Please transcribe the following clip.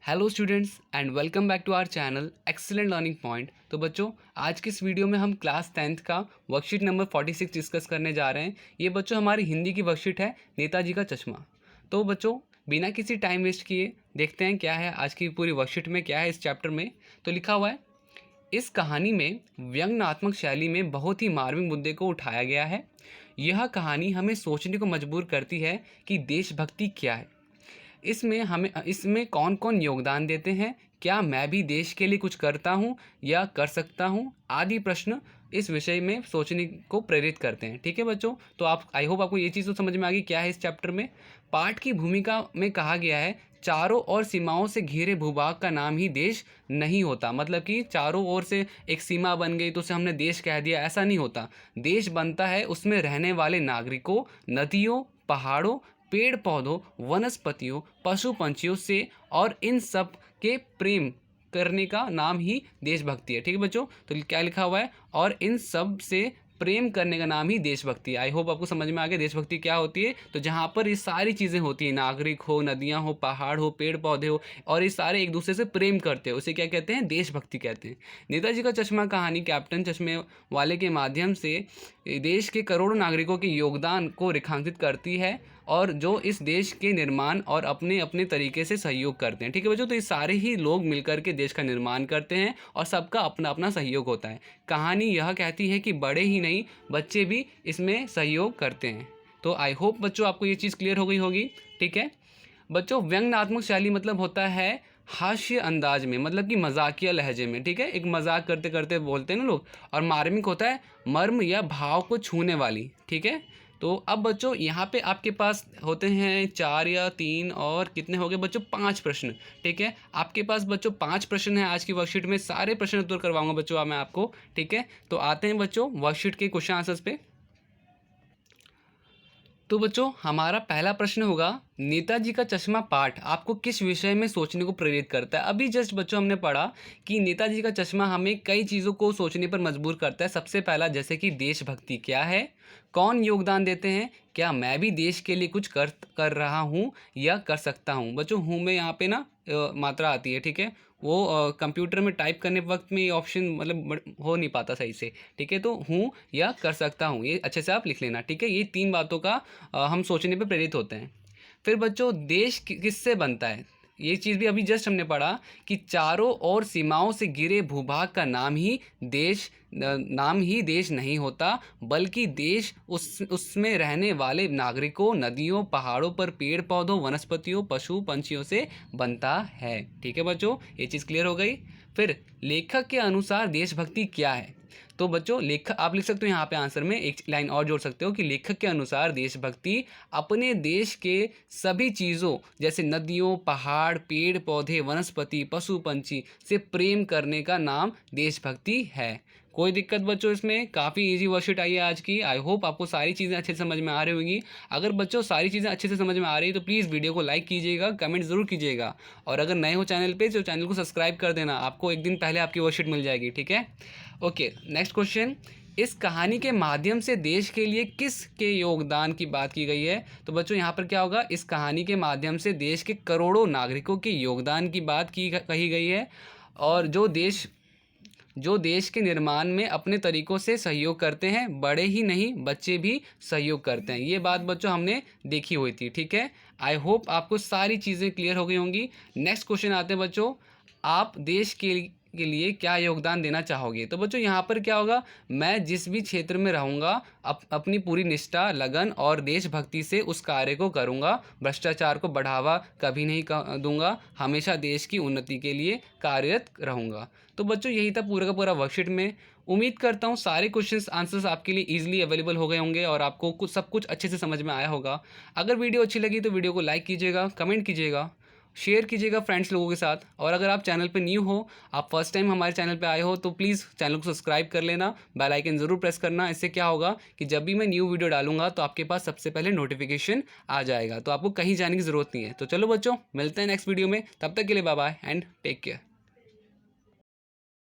Hello students and welcome back to our channel excellent learning point. तो बच्चों, आज की इस वीडियो में हम क्लास 10th का वर्कशीट नंबर 46 डिस्कस करने जा रहे हैं। ये बच्चों हमारी हिंदी की वर्कशीट है, नेताजी का चश्मा। तो बच्चों, बिना किसी टाइम वेस्ट किए देखते हैं क्या है आज की पूरी वर्कशीट में, क्या है इस चैप्टर में। तो लिखा हुआ है, इस कहानी में व्यंग्यात्मक शैली में बहुत ही मार्मिक मुद्दे को उठाया गया है। यह कहानी हमें सोचने को मजबूर करती है कि देशभक्ति क्या है, इसमें कौन कौन योगदान देते हैं, क्या मैं भी देश के लिए कुछ करता हूँ या कर सकता हूँ, आदि प्रश्न इस विषय में सोचने को प्रेरित करते हैं। ठीक है बच्चों, तो आप आई होप आपको ये चीज़ तो समझ में आ गई क्या है इस चैप्टर में। पाठ की भूमिका में कहा गया है, चारों ओर सीमाओं से घिरे भूभाग का नाम ही देश नहीं होता। मतलब कि चारों ओर से एक सीमा बन गई तो उसे हमने देश कह दिया, ऐसा नहीं होता। देश बनता है उसमें रहने वाले नागरिकों, नदियों, पहाड़ों, पेड़ पौधों, वनस्पतियों, पशु पंछियों से और इन सब के प्रेम करने का नाम ही देशभक्ति है। ठीक है बच्चों, तो क्या लिखा हुआ है, और इन सब से प्रेम करने का नाम ही देशभक्ति है। आई होप आपको समझ में आ गया देशभक्ति क्या होती है। तो जहाँ पर ये सारी चीज़ें होती हैं, नागरिक हो, नदियाँ हो, पहाड़ हो, पेड़ पौधे हो, और ये सारे एक दूसरे से प्रेम करते हैं, उसे क्या कहते हैं, देशभक्ति कहते हैं। नेताजी का चश्मा कहानी कैप्टन चश्मे वाले के माध्यम से देश के करोड़ों नागरिकों के योगदान को रेखांकित करती है, और जो इस देश के निर्माण और अपने अपने तरीके से सहयोग करते हैं। ठीक है बच्चों, तो ये सारे ही लोग मिलकर के देश का निर्माण करते हैं और सबका अपना अपना सहयोग होता है। कहानी यह कहती है कि बड़े ही नहीं, बच्चे भी इसमें सहयोग करते हैं। तो आई होप बच्चों आपको ये चीज़ क्लियर हो गई होगी। ठीक है बच्चों, व्यंग्यात्मक शैली मतलब होता है हास्य अंदाज में, मतलब कि मजाकिया लहजे में। ठीक है, एक मजाक करते करते बोलते हैं ना लोग। और मार्मिक होता है मर्म या भाव को छूने वाली। ठीक है, तो अब बच्चों यहाँ पे आपके पास होते हैं 4 या 3 और कितने हो गए बच्चों, 5 प्रश्न। ठीक है, आपके पास बच्चों 5 प्रश्न हैं आज की वर्कशीट में। सारे प्रश्न उत्तर करवाऊंगा बच्चों मैं आपको। ठीक है, तो आते हैं बच्चों वर्कशीट के क्वेश्चन आंसर्स पे। तो बच्चों, हमारा पहला प्रश्न होगा, नेताजी का चश्मा पाठ आपको किस विषय में सोचने को प्रेरित करता है। अभी जस्ट बच्चों हमने पढ़ा कि नेताजी का चश्मा हमें कई चीज़ों को सोचने पर मजबूर करता है। सबसे पहला जैसे कि देशभक्ति क्या है, कौन योगदान देते हैं, क्या मैं भी देश के लिए कुछ कर रहा हूँ या कर सकता हूँ। बच्चों हूँ में यहाँ पे ना मात्रा आती है। ठीक है, वो कंप्यूटर में टाइप करने वक्त में ये ऑप्शन मतलब हो नहीं पाता सही से। ठीक है, तो हूँ या कर सकता हूँ, ये अच्छे से आप लिख लेना। ठीक है, ये 3 बातों का हम सोचने पे प्रेरित होते हैं। फिर बच्चों, देश किससे बनता है, ये चीज़ भी अभी जस्ट हमने पढ़ा कि चारों ओर सीमाओं से घिरे भूभाग का नाम ही देश नहीं होता, बल्कि देश उसमें रहने वाले नागरिकों, नदियों, पहाड़ों पर पेड़ पौधों, वनस्पतियों, पशु पंछियों से बनता है। ठीक है बच्चों, ये चीज़ क्लियर हो गई। फिर लेखक के अनुसार देशभक्ति क्या है। तो बच्चों लेखक आप लिख सकते हो यहाँ पे आंसर में एक लाइन और जोड़ सकते हो कि लेखक के अनुसार देशभक्ति अपने देश के सभी चीज़ों जैसे नदियों, पहाड़, पेड़ पौधे, वनस्पति, पशु पंछी से प्रेम करने का नाम देशभक्ति है। कोई दिक्कत बच्चों, इसमें काफ़ी इजी वर्कशीट आई है आज की। आई होप आपको सारी चीज़ें अच्छे से समझ में आ रही होंगी। अगर बच्चों सारी चीज़ें अच्छे से समझ में आ रही है तो प्लीज़ वीडियो को लाइक कीजिएगा, कमेंट ज़रूर कीजिएगा, और अगर नए हो चैनल पे तो चैनल को सब्सक्राइब कर देना, आपको एक दिन पहले आपकी वर्कशीट मिल जाएगी। ठीक है, ओके नेक्स्ट क्वेश्चन, इस कहानी के माध्यम से देश के लिए किस के योगदान की बात की गई है। तो बच्चों यहाँ पर क्या होगा, इस कहानी के माध्यम से देश के करोड़ों नागरिकों के योगदान की बात कही गई है, और जो देश के निर्माण में अपने तरीकों से सहयोग करते हैं, बड़े ही नहीं बच्चे भी सहयोग करते हैं। ये बात बच्चों हमने देखी हुई थी। ठीक है, आई होप आपको सारी चीज़ें क्लियर हो गई होंगी। नेक्स्ट क्वेश्चन आते हैं बच्चों, आप देश के लिए क्या योगदान देना चाहोगे। तो बच्चों यहाँ पर क्या होगा, मैं जिस भी क्षेत्र में रहूँगा अपनी पूरी निष्ठा, लगन और देशभक्ति से उस कार्य को करूँगा। भ्रष्टाचार को बढ़ावा कभी नहीं दूंगा, हमेशा देश की उन्नति के लिए कार्यरत रहूँगा। तो बच्चों यही था पूरा का पूरा वर्कशीट में। उम्मीद करता हूँ सारे क्वेश्चंस आंसर्स आपके लिए इजीली अवेलेबल हो गए होंगे और आपको सब कुछ अच्छे से समझ में आया होगा। अगर वीडियो अच्छी लगी तो वीडियो को लाइक कीजिएगा, कमेंट कीजिएगा, शेयर कीजिएगा फ्रेंड्स लोगों के साथ। और अगर आप चैनल पे न्यू हो, आप फर्स्ट टाइम हमारे चैनल पे आए हो, तो प्लीज़ चैनल को सब्सक्राइब कर लेना, बेल आइकन ज़रूर प्रेस करना। इससे क्या होगा कि जब भी मैं न्यू वीडियो डालूंगा तो आपके पास सबसे पहले नोटिफिकेशन आ जाएगा, तो आपको कहीं जाने की ज़रूरत नहीं है। तो चलो बच्चों, मिलते हैं नेक्स्ट वीडियो में, तब तक के लिए bye bye and take care.